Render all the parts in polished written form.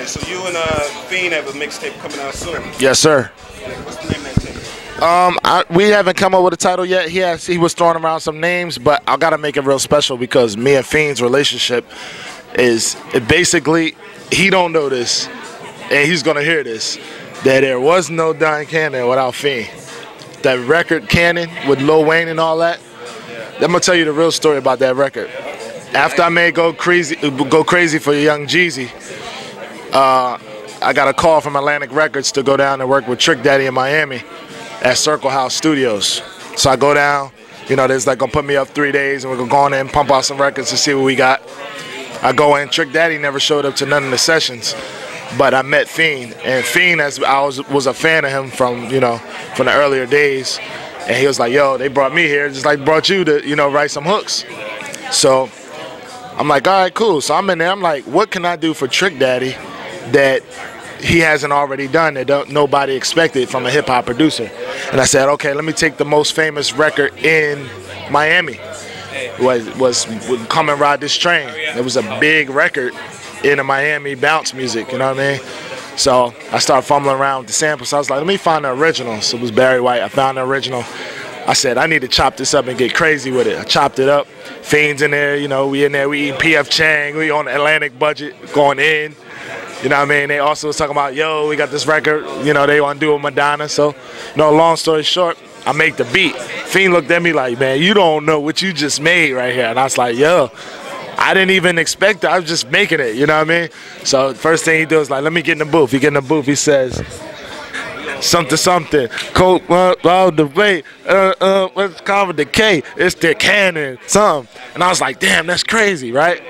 right, so you and Fiend have a mixtape coming out soon. Yes, sir. What's the name of that tape? We haven't come up with a title yet. He was throwing around some names, but I gotta make it real special because me and Fiend's relationship is basically, he don't know this, and he's gonna hear this, that there was no Don Cannon without Fiend. That record Cannon with Lil Wayne and all that. I'm gonna tell you the real story about that record. After I made Go Crazy for Young Jeezy, I got a call from Atlantic Records to go down and work with Trick Daddy in Miami at Circle House Studios. So I go down, you know, there's like gonna put me up 3 days and we're gonna go in there and pump out some records to see what we got. I go in, Trick Daddy never showed up to none of the sessions, but I met Fiend, and Fiend, as I was a fan of him from, you know, from the earlier days, and he was like, yo, they brought me here just like brought you to, you know, write some hooks. So I'm like, all right, cool. So I'm in there, I'm like, what can I do for Trick Daddy that he hasn't already done, that nobody expected from a hip-hop producer? And I said, okay, let me take the most famous record in Miami. Was Come and Ride This Train. It was a big record in the Miami bounce music, you know what I mean? So I started fumbling around with the samples. So I was like, let me find the original. So it was Barry White. I found the original. I said, I need to chop this up and get crazy with it. I chopped it up. Fiend's in there, you know, we in there, we eating P.F. Chang, we on the Atlantic budget going in. You know what I mean? They also was talking about, yo, we got this record, you know, they want to do with Madonna. So, you know, long story short, I make the beat. Fiend looked at me like, man, you don't know what you just made right here. And I was like, yo, I didn't even expect it. I was just making it, you know what I mean? So first thing he does is like, let me get in the booth. He get in the booth, he says, something, something, coke, all the way, what's called with the K? It's the Cannon, something. And I was like, damn, that's crazy, right?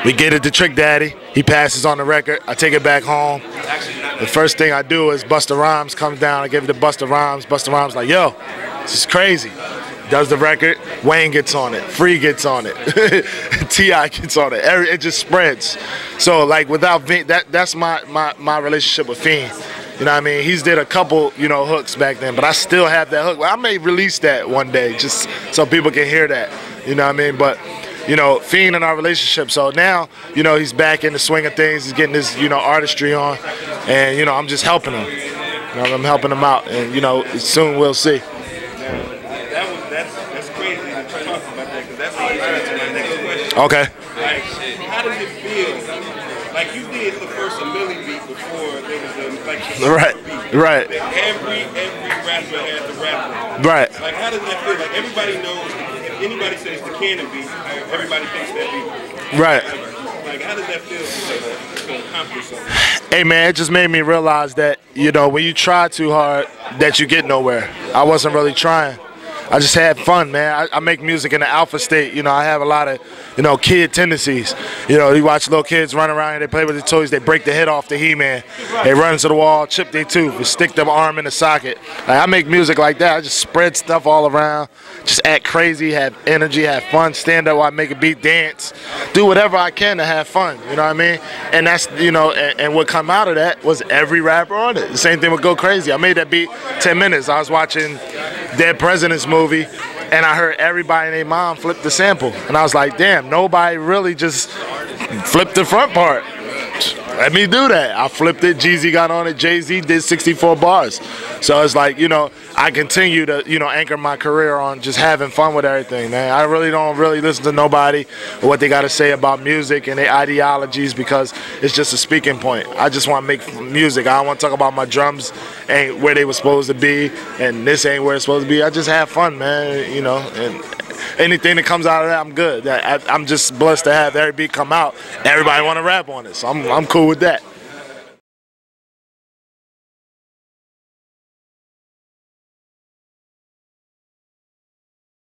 We get it to Trick Daddy. He passes on the record. I take it back home. The first thing I do is Busta Rhymes comes down. I give it to Busta Rhymes. Busta Rhymes like, yo, this is crazy. Does the record. Wayne gets on it. Free gets on it. T.I. gets on it. It just spreads. So like without that's my relationship with Fiend. You know what I mean? He's did a couple, you know, hooks back then, but I still have that hook. I may release that one day just so people can hear that. You know what I mean? But you know, Fiend in our relationship. So now, you know, he's back in the swing of things. He's getting his, you know, artistry on, and you know, I'm just helping him. You know, I'm helping him out, and you know, soon we'll see. That's crazy that you're talking about that, because that's what leads to my next question. Okay. Like, how does it feel? Like you did the first Millie beat before there was a right, beat. Right. Every rapper had the rapper. Right. Like how does that feel? Like everybody knows. If anybody says the Cannon beat, everybody thinks that beat. Right. Like how does that feel to accomplish something? Hey man, it just made me realize that, you know, when you try too hard, that you get nowhere. I wasn't really trying. I just had fun, man. I make music in the alpha state. You know, I have a lot of, you know, kid tendencies. You know, you watch little kids run around and they play with the toys. They break the head off the He-Man. They run to the wall, chip their tooth, stick their arm in the socket. Like, I make music like that. I just spread stuff all around, just act crazy, have energy, have fun, stand up while I make a beat, dance, do whatever I can to have fun. You know what I mean? And that's, you know, and what come out of that was every rapper on it. The same thing with Go Crazy. I made that beat 10 minutes. I was watching Dead President's movie, and I heard everybody and their mom flip the sample, and I was like, damn, nobody really just flipped the front part. Let me do that. I flipped it. Jeezy got on it. Jay-Z did 64 bars. So it's like, you know, I continue to, you know, anchor my career on just having fun with everything, man. I really don't listen to nobody or what they got to say about music and their ideologies, because it's just a speaking point. I just want to make music. I don't want to talk about my drums ain't where they were supposed to be and this ain't where it's supposed to be. I just have fun, man, you know, and anything that comes out of that, I'm good. I'm just blessed to have every beat come out. Everybody want to rap on it, so I'm cool with that.